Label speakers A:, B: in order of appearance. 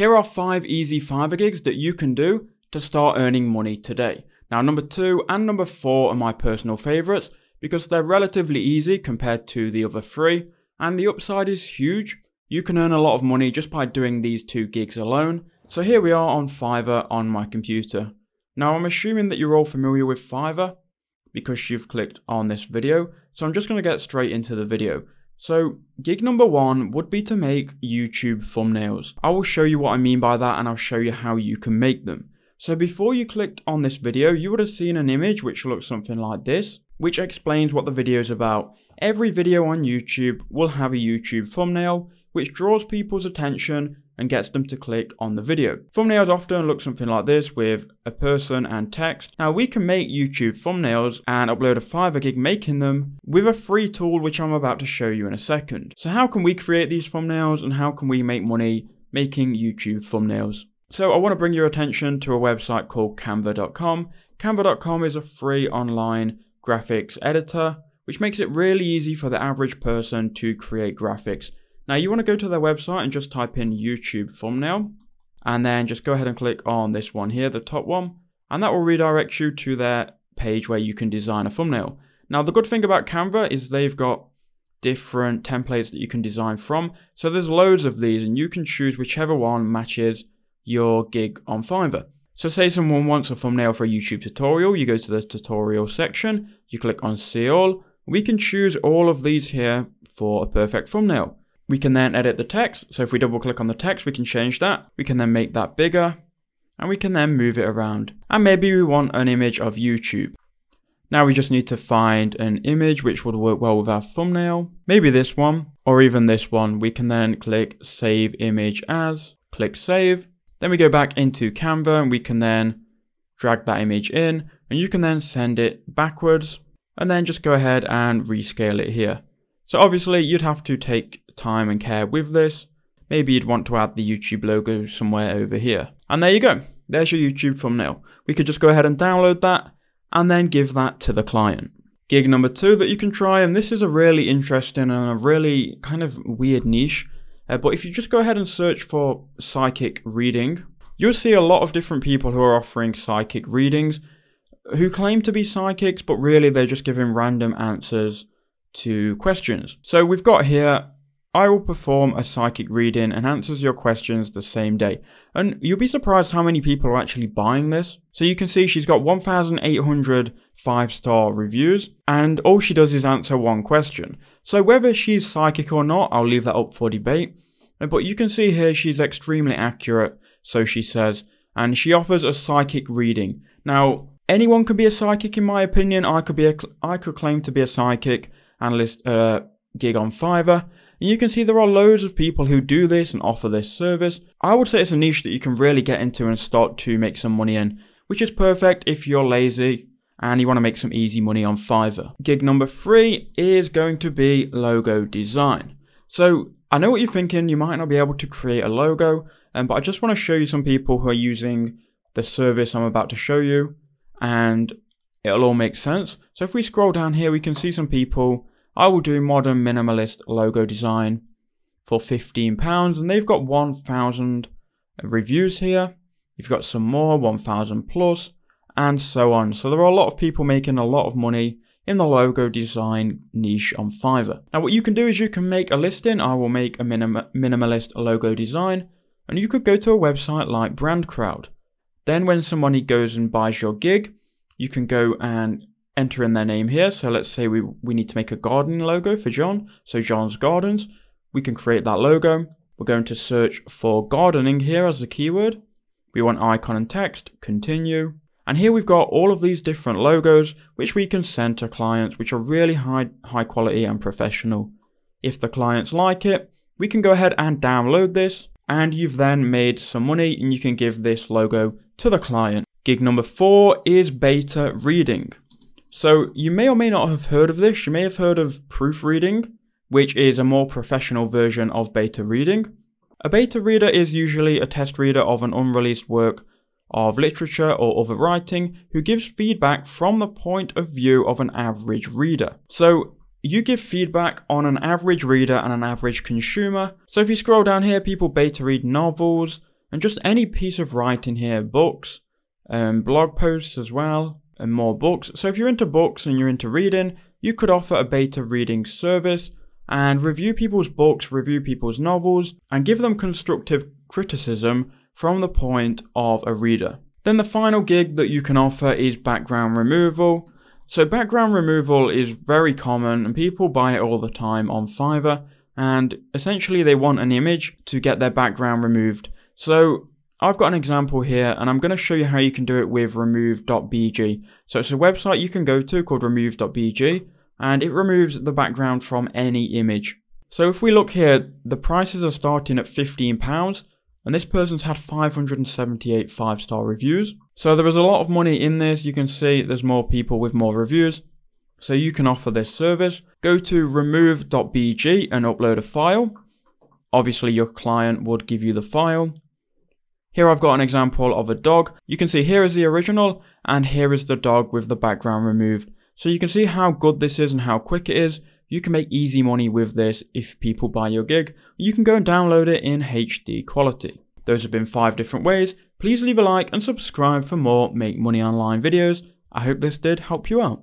A: Here are 5 easy Fiverr gigs that you can do to start earning money today. Now number 2 and number 4 are my personal favorites because they're relatively easy compared to the other 3, and the upside is huge. You can earn a lot of money just by doing these 2 gigs alone. So here we are on Fiverr on my computer. Now I'm assuming that you're all familiar with Fiverr because you've clicked on this video, so I'm just going to get straight into the video. So gig number 1 would be to make YouTube thumbnails. I will show you what I mean by that, and I'll show you how you can make them. So before you clicked on this video, you would have seen an image which looks something like this, which explains what the video is about. Every video on YouTube will have a YouTube thumbnail, which draws people's attention and gets them to click on the video. Thumbnails often look something like this with a person and text. Now we can make YouTube thumbnails and upload a Fiverr gig making them with a free tool which I'm about to show you in a second. So how can we create these thumbnails and how can we make money making YouTube thumbnails? So I want to bring your attention to a website called Canva.com. Canva.com is a free online graphics editor which makes it really easy for the average person to create graphics. Now you want to go to their website and just type in YouTube thumbnail and then just go ahead and click on this one here, the top one, and that will redirect you to their page where you can design a thumbnail. Now the good thing about Canva is they've got different templates that you can design from. So there's loads of these and you can choose whichever one matches your gig on Fiverr. So say someone wants a thumbnail for a YouTube tutorial, you go to the tutorial section, you click on see all. We can choose all of these here for a perfect thumbnail. We can then edit the text. So if we double click on the text, we can change that. We can then make that bigger and we can then move it around. And maybe we want an image of YouTube. Now we just need to find an image which would work well with our thumbnail. Maybe this one or even this one. We can then click save image as, click save. Then we go back into Canva and we can then drag that image in and you can then send it backwards and then just go ahead and rescale it here. So obviously you'd have to take time and care with this. Maybe you'd want to add the YouTube logo somewhere over here. And there you go. There's your YouTube thumbnail. We could just go ahead and download that and then give that to the client. Gig number 2 that you can try, and this is a really interesting and a really kind of weird niche. But if you just go ahead and search for psychic reading, you'll see a lot of different people who are offering psychic readings who claim to be psychics, but really they're just giving random answers to questions. So we've got here, I will perform a psychic reading and answers your questions the same day. And you'll be surprised how many people are actually buying this. So you can see she's got 1,800 5-star reviews and all she does is answer one question. So whether she's psychic or not, I'll leave that up for debate. But you can see here she's extremely accurate, so she says, and she offers a psychic reading. Now, anyone can be a psychic in my opinion. I could claim to be a psychic and list a gig on Fiverr. And you can see there are loads of people who do this and offer this service. I would say it's a niche that you can really get into and start to make some money in, which is perfect if you're lazy and you want to make some easy money on Fiverr. Gig number 3 is going to be logo design. So I know what you're thinking, you might not be able to create a logo, but I just want to show you some people who are using the service I'm about to show you and it'll all make sense. So if we scroll down here, we can see some people. I will do modern minimalist logo design for £15 and they've got 1,000 reviews here. You've got some more, 1,000 plus and so on. So there are a lot of people making a lot of money in the logo design niche on Fiverr. Now what you can do is you can make a listing. I will make a minimalist logo design and you could go to a website like BrandCrowd. Then when somebody goes and buys your gig, you can go and enter in their name here. So let's say we need to make a gardening logo for John. So John's Gardens. We can create that logo. We're going to search for gardening here as the keyword. We want icon and text, continue. And here we've got all of these different logos which we can send to clients which are really high quality and professional. If the clients like it, we can go ahead and download this and you've then made some money and you can give this logo to the client. Gig number 4 is beta reading. So you may or may not have heard of this. You may have heard of proofreading, which is a more professional version of beta reading. A beta reader is usually a test reader of an unreleased work of literature or other writing who gives feedback from the point of view of an average reader. So you give feedback on an average reader and an average consumer. So if you scroll down here, people beta read novels and just any piece of writing here, books, blog posts as well, and more books. So if you're into books and you're into reading, you could offer a beta reading service and review people's books, review people's novels, and give them constructive criticism from the point of a reader. Then the final gig that you can offer is background removal. So background removal is very common and people buy it all the time on Fiverr, and essentially they want an image to get their background removed. So I've got an example here and I'm going to show you how you can do it with remove.bg. So it's a website you can go to called remove.bg, and it removes the background from any image. So if we look here, the prices are starting at £15, and this person's had 578 5-star reviews. So there is a lot of money in this. You can see there's more people with more reviews. So you can offer this service. Go to remove.bg and upload a file. Obviously your client would give you the file. Here I've got an example of a dog. You can see here is the original and here is the dog with the background removed. So you can see how good this is and how quick it is. You can make easy money with this if people buy your gig. You can go and download it in HD quality. Those have been 5 different ways. Please leave a like and subscribe for more Make Money Online videos. I hope this did help you out.